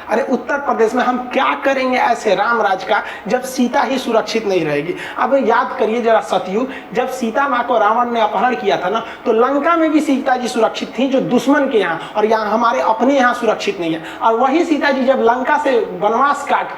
अरे उत्तर प्रदेश में हम क्या करेंगे ऐसे राम राज का जब सीता ही सुरक्षित नहीं रहेगी। अब याद करिए जरा सतयुग, जब सीता माँ को रावण ने अपहरण किया था ना, तो लंका में भी सीता जी सुरक्षित थी जो दुश्मन के यहाँ, और यहाँ हमारे अपने यहाँ सुरक्षित नहीं है। और वही सीता जी जब लंका से वनवास काट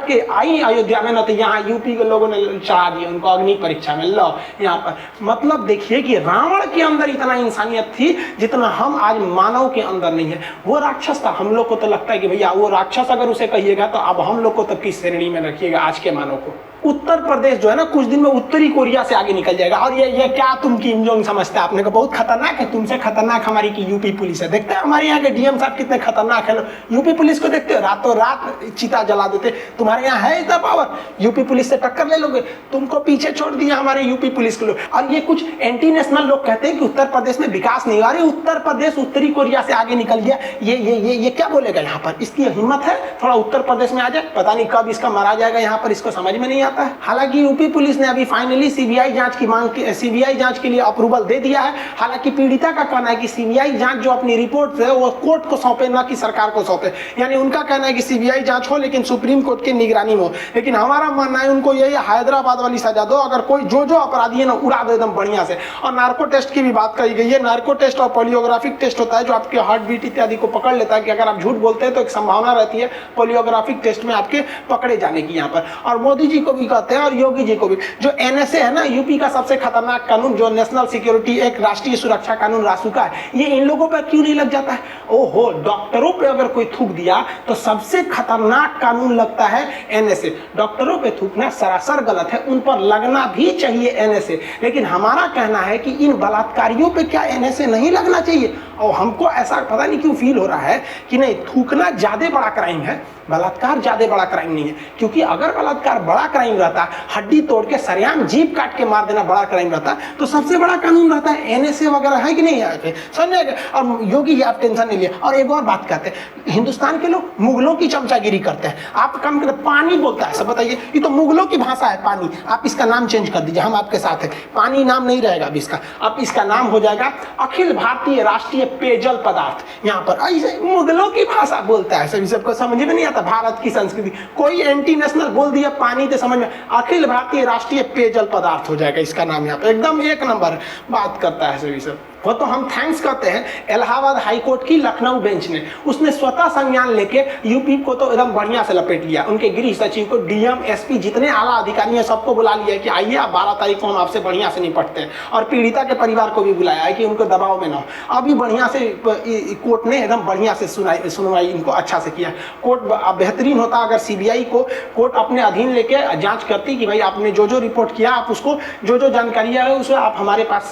के आई अयोध्या में ना, तो यहाँ यूपी के लोगों ने चढ़ा दिया उनको अग्नि परीक्षा में, लो यहाँ पर। मतलब देखिए कि रावण के अंदर इतना इंसानियत थी जितना हम आज मानव के अंदर नहीं है। वो राक्षस था, हम लोग को तो लगता है कि भैया वो राक्षस अगर उसे कहिएगा तो अब हम लोग को तो किस श्रेणी में रखिएगा आज के मानव को। उत्तर प्रदेश जो है ना कुछ दिन में उत्तरी कोरिया से आगे निकल जाएगा। और ये क्या तुम किम जोंग समझते हैं आपने को बहुत खतरनाक है, तुमसे खतरनाक हमारी की यूपी पुलिस है। देखते हैं हमारे यहाँ के डीएम साहब कितने खतरनाक है। यूपी पुलिस को देखते हो, रातों रात चिता जला देते। तुम्हारे यहाँ है इतना पावर, यूपी पुलिस से टक्कर ले लोगे? तुमको पीछे छोड़ दिया हमारे यूपी पुलिस के लोग। और ये कुछ एंटी नेशनल लोग कहते हैं कि उत्तर प्रदेश में विकास नहीं हुआ। उत्तर प्रदेश उत्तरी कोरिया से आगे निकल गया, ये क्या बोलेगा यहाँ पर? इसकी हिम्मत है थोड़ा उत्तर प्रदेश में आ जाए, पता नहीं कब इसका मारा जाएगा यहाँ पर, इसको समझ में नहीं आता है। हालांकि यूपी पुलिस ने अभी फाइनली सीबीआई जांच के लिए अप्रूवल दे दिया है। हालांकि पीड़िता का कहना है कि सीबीआई जांच जो अपनी रिपोर्ट है वो कोर्ट को सौंपे, ना कि सरकार को सौंपे। यानी उनका कहना है कि सीबीआई जांच हो लेकिन सुप्रीम कोर्ट की निगरानी में हो। लेकिन हमारा मानना है उनको यही हैदराबाद वाली सजा दो, अगर कोई जो अपराधी है ना उड़ा दो एकदम बढ़िया से। और नार्को टेस्ट की भी बात कही गई है। नार्को टेस्ट और पोलियोग्राफिक टेस्ट होता है जो आपके हार्ट बीट इत्यादि को पकड़ लेता है कि अगर आप झूठ बोलते हैं तो एक संभावना रहती है पोलियोग्राफिक टेस्ट में आपके पकड़े जाने की यहाँ पर। और मोदी जी को भी कहते हैं और योगी जी को भी, जो एनएसए है ना यूपी का सबसे खतरनाक कानून, जो नेशनल सिक्योरिटी एक राष्ट्रीय सुरक्षा कानून रासुका है, ये इन लोगों पर क्यों नहीं लग जाता है? ओहो, डॉक्टरों पे अगर कोई थूक दिया तो सबसे खतरनाक कानून लगता है एनएसए। डॉक्टरों पे थूकना सरासर गलत है, उन पर लगना भी चाहिए एनएसए। लेकिन हमारा कहना है कि इन बलात्कारियों पे क्या एनएसए नहीं लगना चाहिए? और हमको ऐसा पता नहीं क्यों फील हो रहा है कि नहीं, थूकना ज्यादा बड़ा क्राइम है, बलात्कार ज्यादा बड़ा क्राइम नहीं है। क्योंकि अगर बलात्कार बड़ा क्राइम रहता, हड्डी तोड़ के सरेआम जीभ काट के मार देना बड़ा क्राइम रहता, तो सबसे बड़ा कानून रहता है एनएसए वगैरह, है कि नहीं है? समझे? और योगी जी आप टेंशन नहीं लिया। और एक और बात कहते हैं, हिंदुस्तान के लोग मुगलों की चमचागिरी करते हैं। आप कम करते पानी बोलता है, सब बताइए, ये तो मुगलों की भाषा है पानी। आप इसका नाम चेंज कर दीजिए, हम आपके साथ हैं। पानी नाम नहीं रहेगा अब इसका, अब इसका नाम हो जाएगा अखिल भारतीय राष्ट्रीय पेयजल पदार्थ। यहाँ पर ऐसे मुगलों की भाषा बोलता है, सभी सबको समझ में नहीं आता भारत की संस्कृति। कोई एंटी नेशनल बोल दिया पानी तो समझ में, अखिल भारतीय राष्ट्रीय पेयजल पदार्थ हो जाएगा इसका नाम। यहाँ पे एकदम एक नंबर बात करता है सभी सब। वो तो हम थैंक्स करते हैं इलाहाबाद हाई कोर्ट की लखनऊ बेंच ने, उसने स्वतः संज्ञान लेके यूपी को तो एकदम बढ़िया से लपेट लिया। उनके गृह सचिव को, डीएम, एसपी, जितने आला अधिकारी हैं सबको बुला लिया कि आइए आप 12 तारीख को हम आपसे बढ़िया से निपटते हैं। और पीड़िता के परिवार को भी बुलाया है कि उनको दबाव में ना हो। अभी बढ़िया से कोर्ट ने एकदम बढ़िया से सुनवाई इनको अच्छा से किया। कोर्ट बेहतरीन होता अगर सीबीआई को कोर्ट अपने अधीन लेके जाँच करती कि भाई आपने जो रिपोर्ट किया, आप उसको जो जानकारियाँ है उसे आप हमारे पास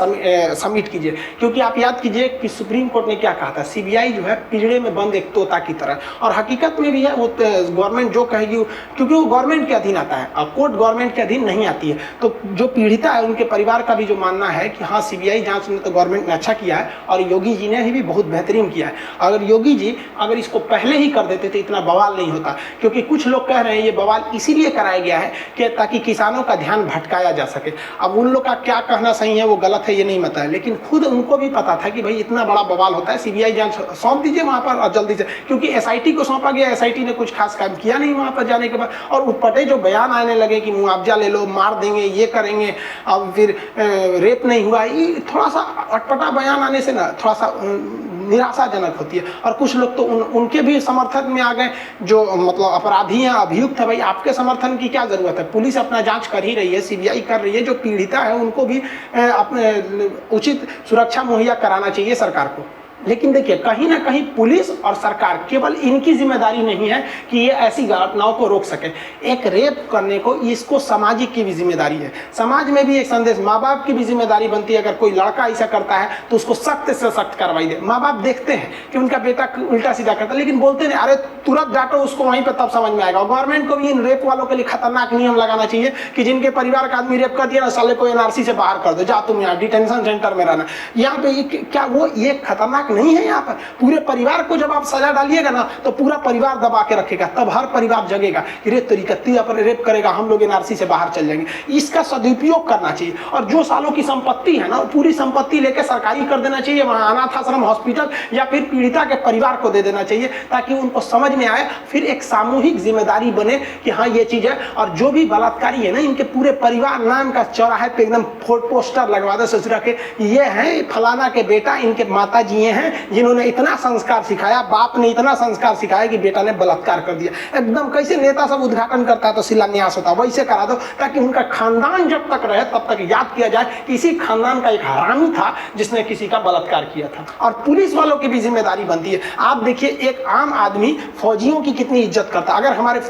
सबमिट कीजिए। क्योंकि आप याद कीजिए कि सुप्रीम कोर्ट ने क्या कहा था, सीबीआई जो है पिंजरे में बंद एक तोता की तरह, और हकीकत में भी है। वो गवर्नमेंट जो कहेगी, क्योंकि वो गवर्नमेंट के अधीन आता है और कोर्ट गवर्नमेंट के अधीन नहीं आती है। तो जो पीड़िता है उनके परिवार का भी जो मानना है कि हाँ सीबीआई जांच में तो गवर्नमेंट ने अच्छा किया है और योगी जी ने भी बहुत बेहतरीन किया है। अगर योगी जी अगर इसको पहले ही कर देते तो इतना बवाल नहीं होता। क्योंकि कुछ लोग कह रहे हैं ये बवाल इसीलिए कराया गया है कि ताकि किसानों का ध्यान भटकाया जा सके। अब उन लोग का क्या कहना सही है वो गलत है ये नहीं पता है, लेकिन खुद उनको भी पता था कि भाई इतना बड़ा बवाल होता है, सीबीआई जांच सौंप दीजिए वहां पर और जल्दी से। क्योंकि एसआईटी को सौंपा गया, एसआईटी ने कुछ खास काम किया नहीं वहां पर जाने के बाद। और उठपटे जो बयान आने लगे कि मुआवजा ले लो, मार देंगे, ये करेंगे, अब फिर रेप नहीं हुआ, ये थोड़ा सा अटपटा बयान आने से ना थोड़ा सा निराशाजनक होती है। और कुछ लोग तो उनके भी समर्थन में आ गए जो मतलब अपराधी हैं, अभियुक्त है। भाई आपके समर्थन की क्या जरूरत है? पुलिस अपना जांच कर ही रही है, सीबीआई कर रही है। जो पीड़िता है उनको भी अपने उचित सुरक्षा मुहैया कराना चाहिए सरकार को। लेकिन देखिए कहीं ना कहीं पुलिस और सरकार केवल इनकी जिम्मेदारी नहीं है कि ये ऐसी घटनाओं को रोक सके। एक रेप करने को इसको सामाजिक की भी जिम्मेदारी है। समाज में भी एक संदेश, माँ बाप की भी जिम्मेदारी बनती है। अगर कोई लड़का ऐसा करता है तो उसको सख्त से सख्त कार्रवाई दे। माँ बाप देखते हैं कि उनका बेटा उल्टा सीधा करता है, लेकिन बोलते नहीं, अरे तुरंत डांटो उसको, वहीं पर तब समझ में आएगा। गवर्नमेंट को भी इन रेप वालों के लिए खतरनाक नियम लगाना चाहिए कि जिनके परिवार का आदमी रेप कर दिया ना, साले को एनआरसी से बाहर कर दो, जा तुम यहाँ डिटेंशन सेंटर में रहना। यहाँ पे क्या वो ये खतरनाक मजाक नहीं है यहाँ पर। पूरे परिवार को जब आप सजा डालिएगा ना तो पूरा परिवार दबा के रखेगा, तब हर परिवार जगेगा कि रे तरीका पर रेप करेगा, हम लोग एनआरसी से बाहर चल जाएंगे। इसका सदुपयोग करना चाहिए और जो सालों की संपत्ति है ना पूरी संपत्ति लेकर सरकारी कर देना चाहिए, वहां अनाथ आश्रम, हॉस्पिटल या फिर पीड़िता के परिवार को दे देना चाहिए, ताकि उनको समझ में आए, फिर एक सामूहिक जिम्मेदारी बने कि हाँ ये चीज है। और जो भी बलात्कारी है ना इनके पूरे परिवार नाम का चौराहे पे एकदम पोस्टर लगवा दे ससुरा के, ये है फलाना के बेटा, इनके माता जी हैं जिन्होंने इतना संस्कार सिखाया, बाप ने इतना संस्कार सिखाया कि बेटा ने बलात्कार कर दिया। एकदम कैसे नेता सब उद्घाटन करता है तो शिलान्यास होता है, वैसे करा दो, ताकि उनका खानदान जब तक रहे तब तक याद किया जाए कि इसी खानदान का एक हरामी था जिसने किसी का बलात्कार किया था। और पुलिस वालों की भी जिम्मेदारी बनती है। आप देखिए एक आम आदमी फौजियों की कितनी इज्जत करता है। अगर हमारे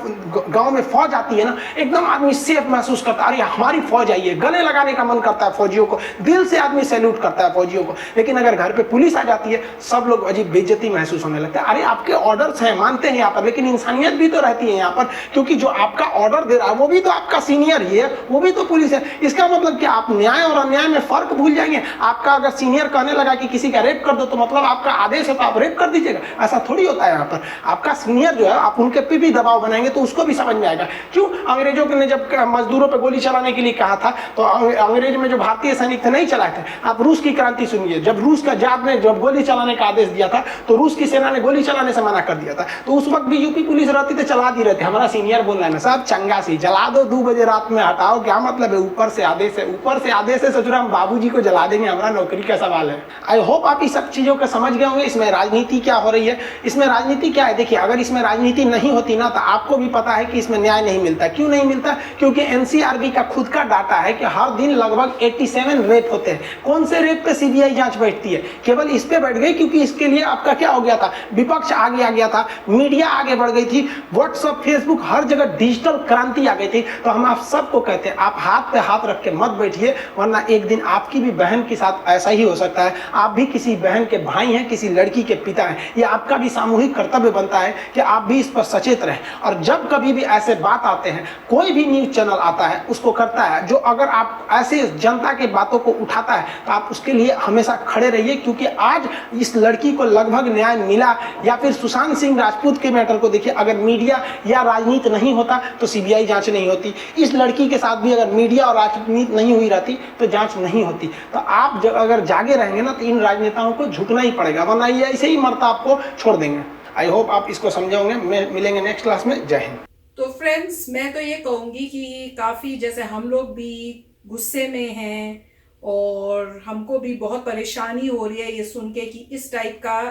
गांव में फौज आती है ना एकदम आदमी सेफ महसूस करता है, अरे हमारी फौज आई है, गले लगाने का मन करता है फौजियों को, दिल से आदमी सैल्यूट करता है फौजियों को। लेकिन अगर घर पे पुलिस आ जाती है सब लोग अजीब बेइज्जती महसूस होने लगता है। अरे आपके ऑर्डर्स हैं, मानते हैं यहाँ पर, लेकिन इंसानियत भी तो रहती है यहाँ पर, क्योंकि जो आपका ऑर्डर दे रहा है वो भी तो आपका सीनियर ही है, वो भी तो पुलिस है। इसका मतलब कि आप न्याय और अन्याय में फर्क भूल जाएंगे। आपका अगर सीनियर कहने लगा कि किसी का रेप कर दो तो मतलब आपका आदेश है तो आप रेप कर दीजिएगा, ऐसा थोड़ी होता है यहाँ पर। आपका सीनियर जो है आप उनके पे भी दबाव बनाएंगे तो उसको भी समझ में आएगा। क्यों अंग्रेजों ने जब मजदूरों पर गोली चलाने के लिए कहा था तो अंग्रेज में जो भारतीय सैनिक थे नहीं चलाए थे। आप रूस की क्रांति सुनिए, जब रूस का जाट ने जब गोली चलाने का आदेश दिया था तो रूस की सेना ने गोली चलाने से मना कर दिया था। तो उस वक्त भी यूपी पुलिस रहती तो चला दी रहती। हमारा सीनियर बोल रहे हैं साहब चंगा सी जला दो, 2 बजे रात में हटाओ, क्या मतलब है, ऊपर से आदेश है, ऊपर से आदेश है, सचुरा हम बाबूजी को जला देंगे, हमारा नौकरी का सवाल है। आई होप आप इस सब चीजों को समझ गए होंगे। इसमें राजनीति क्या हो रही है, इसमें राजनीति क्या है। देखिए अगर इसमें राजनीति नहीं होती ना तो आपको भी पता है कि इसमें न्याय नहीं मिलता। क्यों नहीं मिलता? क्योंकि एनसीआरबी का खुद का डाटा है कि हर दिन लगभग 87 रेप होते हैं। कौन से रेप पे सीबीआई जांच बैठती है? केवल इस पे बैठ गई क्योंकि इसके लिए आपका क्या हो गया था, विपक्ष आगे आ गया था, मीडिया आगे बढ़ गई थी, व्हाट्सएप फेसबुक हर जगह डिजिटल क्रांति आ गई थी। तो हम आप सबको कहते हैं आप हाथ पे हाथ रख के मत बैठिए, वरना एक दिन आपकी भी बहन के साथ ऐसा ही हो सकता है। आप भी किसी बहन के भाई हैं, किसी लड़की के पिता हैं, ये आपका भी सामूहिक कर्तव्य बनता है कि आप भी इस पर सचेत रहें। और जब कभी भी ऐसे बात आते हैं, कोई भी न्यूज चैनल आता है उसको करता है, जो अगर आप ऐसे जनता के बातों को उठाता है तो आप उसके लिए हमेशा खड़े रहिए। क्योंकि आज इस लड़की को लगभग न्याय मिला, या फिर सुशांत सिंह राजपूत के मैटर को देखिए, अगर मीडिया या राजनीति नहीं होता तो सीबीआई जांच नहीं होती। इस लड़की के साथ भी अगर मीडिया और राजनीति नहीं हुई रहती तो जांच नहीं होती। तो आप अगर जागे रहेंगे ना तो इन राजनेताओं को झुकना ही पड़ेगा, वरना ये ऐसे ही मरता आपको छोड़ देंगे। आई होप आप इसको समझोगे। मिलेंगे नेक्स्ट क्लास में। जय हिंद। तो फ्रेंड्स मैं तो ये कहूँगी कि काफ़ी जैसे हम लोग भी गुस्से में हैं और हमको भी बहुत परेशानी हो रही है ये सुन के कि इस टाइप का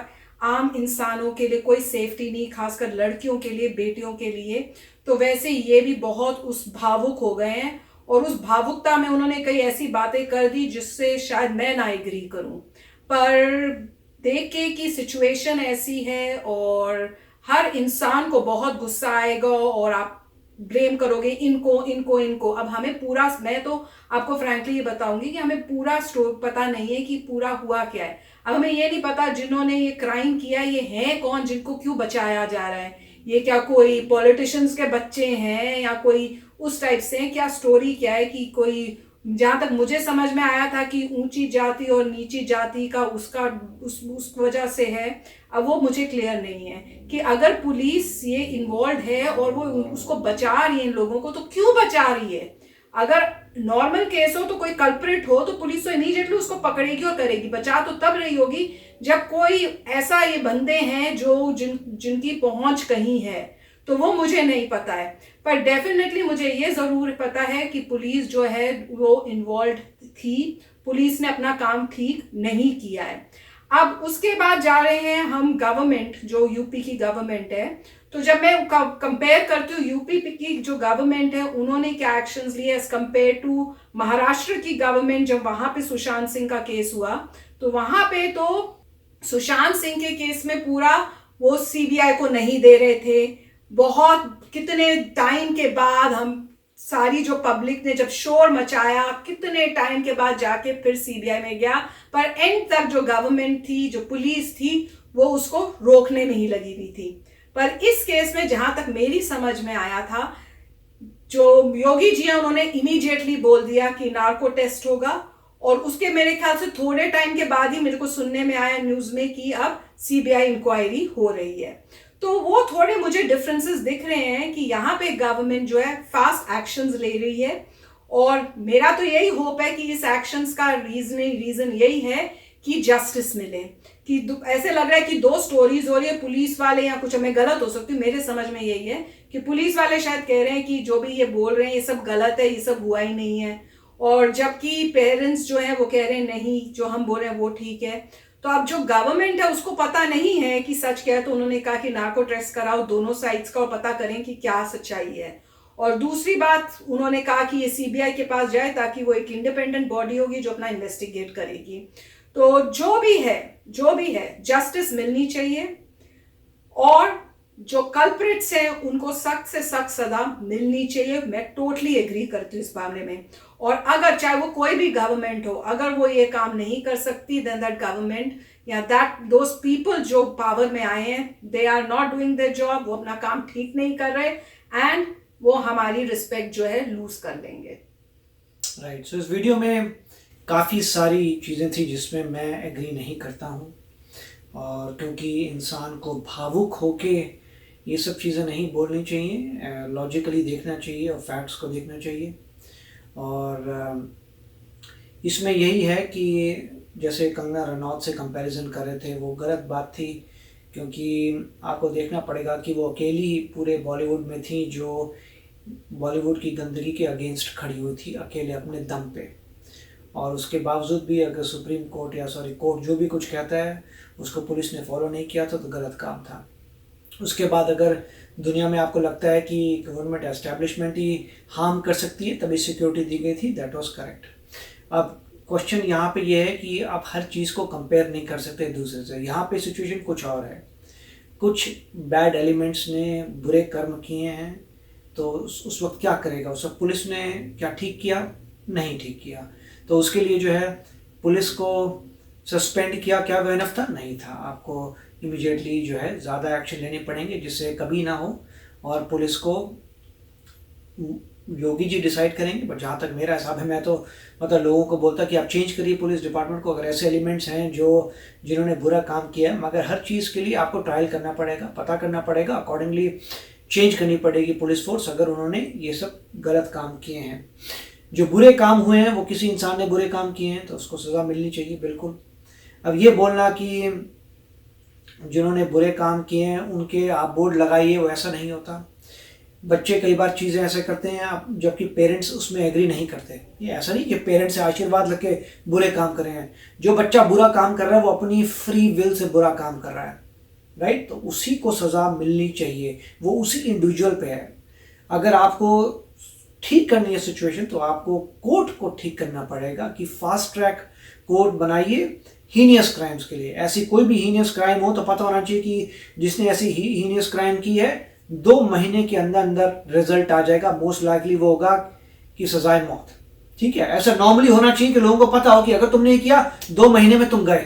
आम इंसानों के लिए कोई सेफ्टी नहीं, खासकर लड़कियों के लिए, बेटियों के लिए। तो वैसे ये भी बहुत उस भावुक हो गए हैं और उस भावुकता में उन्होंने कई ऐसी बातें कर दी जिससे शायद मैं ना एग्री करूं। पर देख के कि सिचुएशन ऐसी है और हर इंसान को बहुत गुस्सा आएगा और आप ब्लेम करोगे इनको इनको इनको। अब हमें पूरा, मैं तो आपको फ्रैंकली ये बताऊंगी कि हमें पूरा स्टोरी पता नहीं है कि पूरा हुआ क्या है। अब हमें ये नहीं पता जिन्होंने ये क्राइम किया ये हैं कौन, जिनको क्यों बचाया जा रहा है। ये क्या कोई पॉलिटिशियंस के बच्चे हैं या कोई उस टाइप से हैं? क्या स्टोरी क्या है कि कोई, जहाँ तक मुझे समझ में आया था कि ऊंची जाति और नीची जाति का उसका उस वजह से है। अब वो मुझे क्लियर नहीं है कि अगर पुलिस ये इन्वॉल्व है और वो उसको बचा रही है इन लोगों को, तो क्यों बचा रही है? अगर नॉर्मल केस हो तो कोई कल्प्रिट हो तो पुलिस तो इमीडिएटली उसको पकड़ेगी और करेगी। बचा तो तब रही होगी जब कोई ऐसा ये बंदे हैं जो जिनकी पहुंच कहीं है। तो वो मुझे नहीं पता है, पर डेफिनेटली मुझे ये जरूर पता है कि पुलिस जो है वो इन्वॉल्व थी, पुलिस ने अपना काम ठीक नहीं किया है। अब उसके बाद जा रहे हैं हम गवर्नमेंट, जो यूपी की गवर्नमेंट है। तो जब मैं कंपेयर करती हूँ यूपी की जो गवर्नमेंट है उन्होंने क्या एक्शंस लिए एज कंपेयर टू महाराष्ट्र की गवर्नमेंट, जब वहां पे सुशांत सिंह का केस हुआ तो वहां पे तो सुशांत सिंह के केस में पूरा वो सीबीआई को नहीं दे रहे थे। बहुत कितने टाइम के बाद हम सारी जो पब्लिक ने जब शोर मचाया, कितने टाइम के बाद जाके फिर सीबीआई में गया, पर एंड तक जो गवर्नमेंट थी, जो पुलिस थी, वो उसको रोकने में ही लगी हुई थी। पर इस केस में जहां तक मेरी समझ में आया था, जो योगी जी हैं उन्होंने इमीडिएटली बोल दिया कि नार्को टेस्ट होगा और उसके मेरे ख्याल से थोड़े टाइम के बाद ही मेरे को सुनने में आया न्यूज़ में कि अब सीबीआई इंक्वायरी हो रही है। तो वो थोड़े मुझे डिफरेंसेस दिख रहे हैं कि यहाँ पे गवर्नमेंट जो है फास्ट एक्शंस ले रही है, और मेरा तो यही होप है कि इस एक्शंस का रीजन यही है कि जस्टिस मिले। कि ऐसे लग रहा है कि दो स्टोरीज हो रही है, पुलिस वाले, या कुछ हमें गलत हो सकती है, मेरे समझ में यही है कि पुलिस वाले शायद कह रहे हैं कि जो भी ये बोल रहे हैं ये सब गलत है, ये सब हुआ ही नहीं है, और जबकि पेरेंट्स जो है वो कह रहे हैं नहीं, जो हम बोल रहे हैं वो ठीक है। तो अब जो गवर्नमेंट है उसको पता नहीं है कि सच क्या है, तो उन्होंने कहा कि नार्को टेस्ट कराओ दोनों साइड्स का और पता करें कि क्या सच्चाई है। और दूसरी बात उन्होंने कहा कि ये सीबीआई के पास जाए ताकि वो एक इंडिपेंडेंट बॉडी होगी जो अपना इन्वेस्टिगेट करेगी। तो जो भी है जस्टिस मिलनी चाहिए, और जो कल्प्रिट्स हैं उनको सख्त से सख्त सजा मिलनी चाहिए। मैं टोटली एग्री करती हूँ इस मामले में। और अगर चाहे वो कोई भी गवर्नमेंट हो, अगर वो ये काम नहीं कर सकती, देन दैट गवर्नमेंट या दैट दोज पीपल जो पावर में आए हैं, they are not doing their job, वो अपना काम ठीक नहीं कर रहे, एंड वो हमारी रिस्पेक्ट जो है लूज कर लेंगे। राइट। सो इस वीडियो में काफ़ी सारी चीज़ें थी जिसमें मैं एग्री नहीं करता हूँ, और क्योंकि इंसान को भावुक होके ये सब चीज़ें नहीं बोलनी चाहिए, लॉजिकली देखना चाहिए और फैक्ट्स को देखना चाहिए। और इसमें यही है कि जैसे कंगना रनौत से कंपैरिजन कर रहे थे, वो गलत बात थी, क्योंकि आपको देखना पड़ेगा कि वो अकेली पूरे बॉलीवुड में थी जो बॉलीवुड की गंदगी के अगेंस्ट खड़ी हुई थी, अकेले अपने दम पे। और उसके बावजूद भी अगर सुप्रीम कोर्ट या कोर्ट जो भी कुछ कहता है उसको पुलिस ने फॉलो नहीं किया तो गलत काम था। उसके बाद अगर दुनिया में आपको लगता है कि गवर्नमेंट एस्टैब्लिशमेंट ही हार्म कर सकती है तभी सिक्योरिटी दी गई थी, दैट वाज करेक्ट। अब क्वेश्चन यहाँ पे ये है कि आप हर चीज़ को कंपेयर नहीं कर सकते दूसरे से। यहाँ पे सिचुएशन कुछ और है, कुछ बैड एलिमेंट्स ने बुरे कर्म किए हैं, तो उस वक्त क्या करेगा? उस वक्त पुलिस ने क्या ठीक किया? नहीं ठीक किया। तो उसके लिए जो है पुलिस को सस्पेंड किया, क्या वो इनफ था? नहीं था। आपको इमीडिएटली जो है ज़्यादा एक्शन लेने पड़ेंगे जिससे कभी ना हो, और पुलिस को योगी जी डिसाइड करेंगे। बट जहाँ तक मेरा हिसाब है, मैं तो मतलब लोगों को बोलता कि आप चेंज करिए पुलिस डिपार्टमेंट को, अगर ऐसे एलिमेंट्स हैं जिन्होंने बुरा काम किया है, मगर हर चीज़ के लिए आपको ट्रायल करना पड़ेगा, पता करना पड़ेगा, अकॉर्डिंगली चेंज करनी पड़ेगी पुलिस फोर्स अगर उन्होंने ये सब गलत काम किए हैं। जो बुरे काम हुए हैं, वो किसी इंसान ने बुरे काम किए हैं तो उसको सज़ा मिलनी चाहिए, बिल्कुल। अब ये बोलना कि जिन्होंने बुरे काम किए हैं उनके आप बोर्ड लगाइए, वो ऐसा नहीं होता। बच्चे कई बार चीज़ें ऐसे करते हैं जबकि पेरेंट्स उसमें एग्री नहीं करते। ये ऐसा नहीं कि पेरेंट्स से आशीर्वाद लेके बुरे काम कर रहे हैं। जो बच्चा बुरा काम कर रहा है वो अपनी फ्री विल से बुरा काम कर रहा है, राइट? तो उसी को सज़ा मिलनी चाहिए, वो उसी इंडिविजुअल पे है। अगर आपको ठीक करनी है सिचुएशन तो आपको कोर्ट को ठीक करना पड़ेगा कि फास्ट ट्रैक कोर्ट बनाइए हीनियस क्राइम्स के लिए। ऐसी कोई भी हीनियस क्राइम हो तो पता होना चाहिए कि जिसने ऐसी हीनियस क्राइम की है 2 महीने के अंदर अंदर रिजल्ट आ जाएगा। मोस्ट लाइकली वो होगा कि सजाए मौत, ठीक है? ऐसा नॉर्मली होना चाहिए कि लोगों को पता हो कि अगर तुमने ये किया 2 महीने में तुम गए,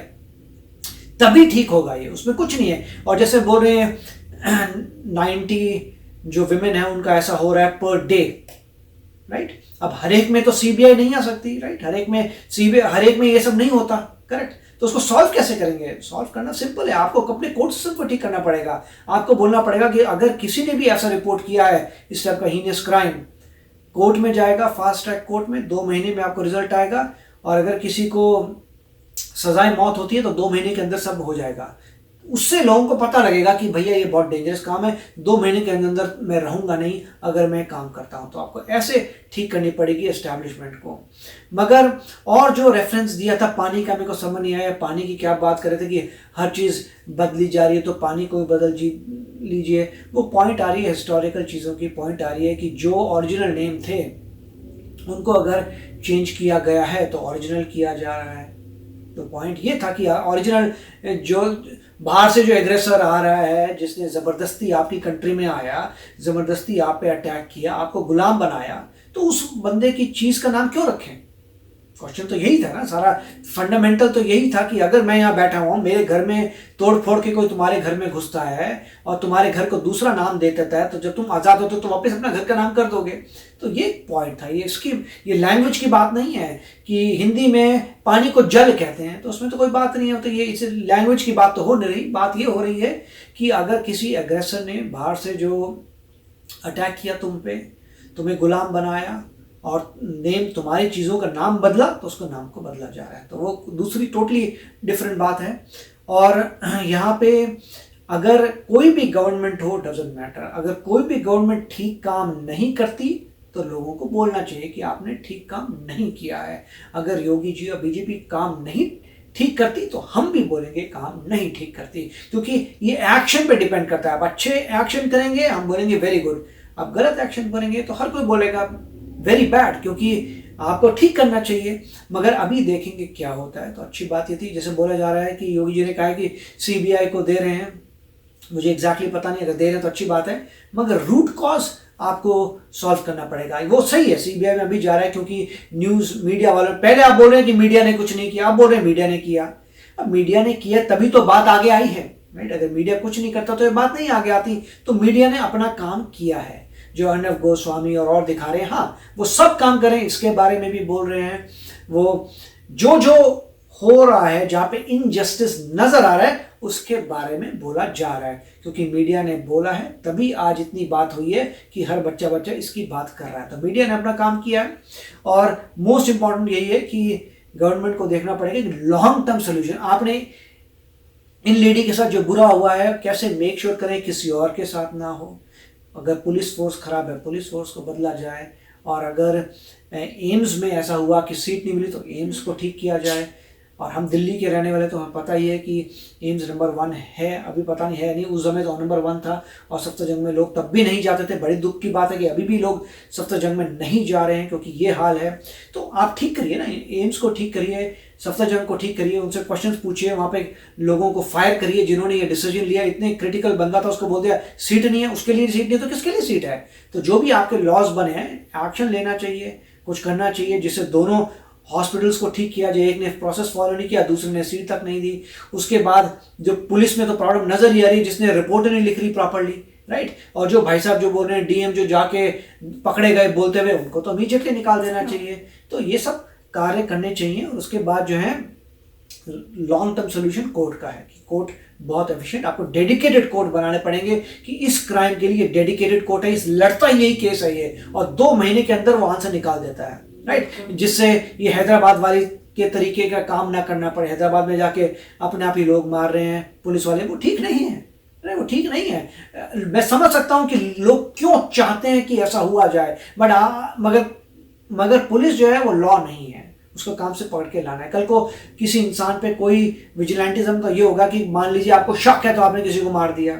तभी ठीक होगा। ये उसमें कुछ नहीं है। और जैसे बोल रहे हैं 90 जो विमेन है उनका ऐसा हो रहा है पर डे, राइट? अब हर एक में तो सीबीआई नहीं आ सकती, राइट? हर एक में ये सब नहीं होता, करेक्ट? तो उसको सॉल्व कैसे करेंगे? सॉल्व करना सिंपल है, आपको अपने कोर्ट सिस्टम को ठीक करना पड़ेगा। आपको बोलना पड़ेगा कि अगर किसी ने भी ऐसा रिपोर्ट किया है इस टाइप का हीनियस क्राइम, कोर्ट में जाएगा, फास्ट ट्रैक कोर्ट में 2 महीने में आपको रिजल्ट आएगा। और अगर किसी को सजाए मौत होती है तो 2 महीने के अंदर सब हो जाएगा। उससे लोगों को पता लगेगा कि भैया ये बहुत डेंजरस काम है, 2 महीने के अंदर मैं रहूंगा नहीं अगर मैं काम करता हूं। तो आपको ऐसे ठीक करनी पड़ेगी एस्टैब्लिशमेंट को। मगर और जो रेफरेंस दिया था पानी का, मेरे को समझ नहीं आया। पानी की क्या बात कर रहे थे कि हर चीज़ बदली जा रही है तो पानी को भी बदल लीजिए। वो पॉइंट आ रही है हिस्टोरिकल चीज़ों की, पॉइंट आ रही है कि जो ओरिजिनल नेम थे उनको अगर चेंज किया गया है तो ओरिजिनल किया जा रहा है। तो पॉइंट ये था कि ओरिजिनल जो बाहर से जो एग्रेसर आ रहा है, जिसने ज़बरदस्ती आपकी कंट्री में आया, ज़बरदस्ती आप पे अटैक किया, आपको गुलाम बनाया, तो उस बंदे की चीज़ का नाम क्यों रखें? क्वेश्चन तो यही था ना, सारा फंडामेंटल तो यही था कि अगर मैं यहाँ बैठा हुआ हूँ, मेरे घर में तोड़ फोड़ के कोई तुम्हारे घर में घुसता है और तुम्हारे घर को दूसरा नाम दे देता है, तो जब तुम आज़ाद होते हो तो वापस अपना घर का नाम कर दोगे। तो ये पॉइंट था। ये लैंग्वेज की बात नहीं है कि हिंदी में पानी को जल कहते हैं, तो उसमें तो कोई बात नहीं है। तो ये इस लैंग्वेज की बात तो हो नहीं रही। बात ये हो रही है कि अगर किसी एग्रेसर ने बाहर से जो अटैक किया तुम पे, तुम्हें गुलाम बनाया और नेम तुम्हारी चीज़ों का नाम बदला, तो उसको नाम को बदला जा रहा है, तो वो दूसरी टोटली डिफरेंट बात है। और यहाँ पे अगर कोई भी गवर्नमेंट हो, डजेंट मैटर, अगर कोई भी गवर्नमेंट ठीक काम नहीं करती तो लोगों को बोलना चाहिए कि आपने ठीक काम नहीं किया है। अगर योगी जी और बीजेपी काम नहीं ठीक करती तो हम भी बोलेंगे काम नहीं ठीक करती, क्योंकि ये एक्शन पे डिपेंड करता है। आप अच्छे एक्शन करेंगे हम बोलेंगे वेरी गुड, आप गलत एक्शन करेंगे तो हर कोई बोलेगा वेरी बैड, क्योंकि आपको ठीक करना चाहिए। मगर अभी देखेंगे क्या होता है। तो अच्छी बात ये थी, जैसे बोला जा रहा है कि योगी जी ने कहा कि सीबीआई को दे रहे हैं, मुझे एग्जैक्टली पता नहीं, अगर दे रहे हैं तो अच्छी बात है, मगर रूट कॉज आपको सॉल्व करना पड़ेगा। वो सही है, सीबीआई में अभी जा रहा है, क्योंकि न्यूज़ मीडिया वालों, पहले आप बोल रहे हैं कि मीडिया ने कुछ नहीं किया, आप बोल रहे हैं मीडिया ने किया। अब मीडिया ने किया तभी तो बात आगे आई है, राइट। अगर मीडिया कुछ नहीं करता तो ये बात नहीं आगे आती। तो मीडिया ने अपना काम किया है, जो अर्नब गोस्वामी और दिखा रहे हैं, हाँ वो सब काम करें, इसके बारे में भी बोल रहे हैं। वो जो जो हो रहा है, जहाँ पे इनजस्टिस नजर आ रहा है, उसके बारे में बोला जा रहा है, क्योंकि मीडिया ने बोला है तभी आज इतनी बात हुई है कि हर बच्चा इसकी बात कर रहा है। तो मीडिया ने अपना काम किया है। और मोस्ट इंपॉर्टेंट यही है कि गवर्नमेंट को देखना पड़ेगा कि लॉन्ग टर्म सोल्यूशन, आपने इन लेडी के साथ जो बुरा हुआ है कैसे मेक श्योर करें किसी और के साथ ना हो। अगर पुलिस फोर्स खराब है, पुलिस फोर्स को बदला जाए। और अगर एम्स में ऐसा हुआ कि सीट नहीं मिली तो एम्स को ठीक किया जाए। और हम दिल्ली के रहने वाले तो हमें पता ही है कि एम्स नंबर 1 है, अभी पता नहीं है नहीं, उस समय तो नंबर 1 था। और सफ्दरजंग में लोग तब भी नहीं जाते थे। बड़ी दुख की बात है कि अभी भी लोग सफ्दरजंग में नहीं जा रहे हैं, क्योंकि ये हाल है। तो आप ठीक करिए ना, एम्स को ठीक करिए, सफ्दरजंग को ठीक करिए, उनसे क्वेश्चंस पूछिए, वहाँ पे लोगों को फायर करिए जिन्होंने ये डिसीजन लिया। इतने क्रिटिकल बंदा था, उसको बोल दिया सीट नहीं है, उसके लिए सीट नहीं है तो किसके लिए सीट है। तो जो भी आपके लॉज बने हैं, एक्शन लेना चाहिए, कुछ करना चाहिए, जिससे दोनों हॉस्पिटल्स को ठीक किया जाए। एक ने प्रोसेस फॉलो नहीं किया, दूसरे ने सीट तक नहीं दी। उसके बाद जो पुलिस में तो प्रॉब्लम नजर ही आ रही है, जिसने रिपोर्ट नहीं लिख रही प्रॉपर्ली, राइट। और जो भाई साहब जो बोल रहे हैं, डीएम जो जाके पकड़े गए बोलते हुए, उनको तो इमीडिएटली निकाल देना चाहिए। तो ये सब कार्य करने चाहिए। और उसके बाद जो है लॉन्ग टर्म सोल्यूशन कोर्ट का है कि कोर्ट बहुत एफिशिएंट, आपको डेडिकेटेड कोर्ट बनाने पड़ेंगे कि इस क्राइम के लिए डेडिकेटेड कोर्ट है, इस लड़ता यही केस है ये, और 2 महीने के अंदर वो आंसर निकाल देता है, राइट। जिससे ये हैदराबाद वाली के तरीके का काम ना करना पड़े। हैदराबाद में जाके अपने आप ही लोग मार रहे हैं पुलिस वाले, वो ठीक नहीं है, अरे वो ठीक नहीं है। मैं समझ सकता हूँ कि लोग क्यों चाहते हैं कि ऐसा हुआ जाए, बट मगर पुलिस जो है वो लॉ नहीं है, उसको काम से पकड़ के लाना है। कल को किसी इंसान पे कोई विजिलेंटिज्म तो ये होगा कि मान लीजिए आपको शक है तो आपने किसी को मार दिया,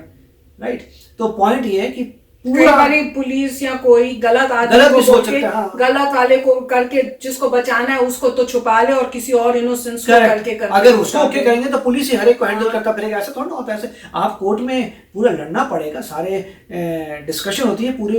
राइट। तो पॉइंट ये है कि पूरा पुलिस या कोई गलत आदमी गलत को भी सोच बोल के, सकता है, हाँ। गलत वाले को करके जिसको बचाना है उसको तो छुपा ले और किसी और इनोसेंस को करके अगर उसको ओके करेंगे तो पुलिस ही हर एक को हैंडल करता फिरेगा। ऐसा थोड़ा ना होता है। ऐसे आप कोर्ट में पूरा लड़ना पड़ेगा, सारे डिस्कशन होती है, पूरी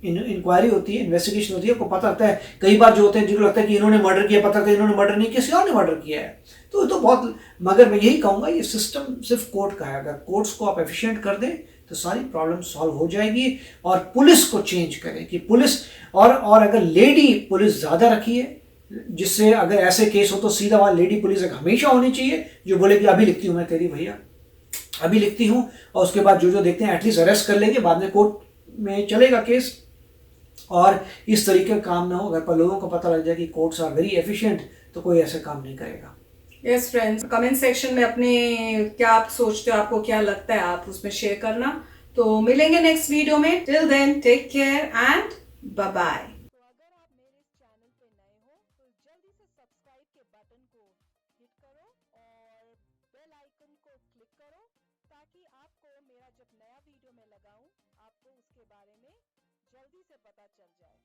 इंक्वायरी होती है, इन्वेस्टिगेशन होती है, आपको पता लगता है। कई बार जो होते हैं जिनको लगता है कि इन्होंने मर्डर किया, पता लगता है इन्होंने मर्डर नहीं, किसी और ने मर्डर किया है। तो बहुत, मगर मैं यही कहूंगा ये सिस्टम सिर्फ कोर्ट का है। अगर कोर्ट्स को आप एफिशिएंट कर दें तो सारी प्रॉब्लम सॉल्व हो जाएगी। और पुलिस को चेंज करें कि पुलिस और अगर लेडी पुलिस ज़्यादा रखिए, जिससे अगर ऐसे केस हो तो सीधा वहाँ लेडी पुलिस एक हमेशा होनी चाहिए, जो बोले कि अभी लिखती हूँ मैं तेरी भैया, अभी लिखती हूँ। और उसके बाद जो देखते हैं एटलीस्ट अरेस्ट कर लेंगे, बाद में कोर्ट में चलेगा केस। और इस तरीके का काम ना हो। अगर पर लोगों को पता लग जाए कि कोर्ट्स आर वेरी एफिशिएंट तो कोई ऐसे काम नहीं करेगा। यस फ्रेंड्स, कमेंट सेक्शन में अपने क्या आप सोचते हो, आपको क्या लगता है, आप उसमें शेयर करना। तो मिलेंगे नेक्स्ट वीडियो में। Till then take care and bye bye. तो अगर आप मेरे इस चैनल पे नए हो तो जल्दी से सब्सक्राइब के बटन को हिट करो और बेल आइकन को क्लिक करो, ताकि आपको मेरा जब नया वीडियो मैं लगाऊं आपको उसके बारे में जल्दी से पता चल जाए।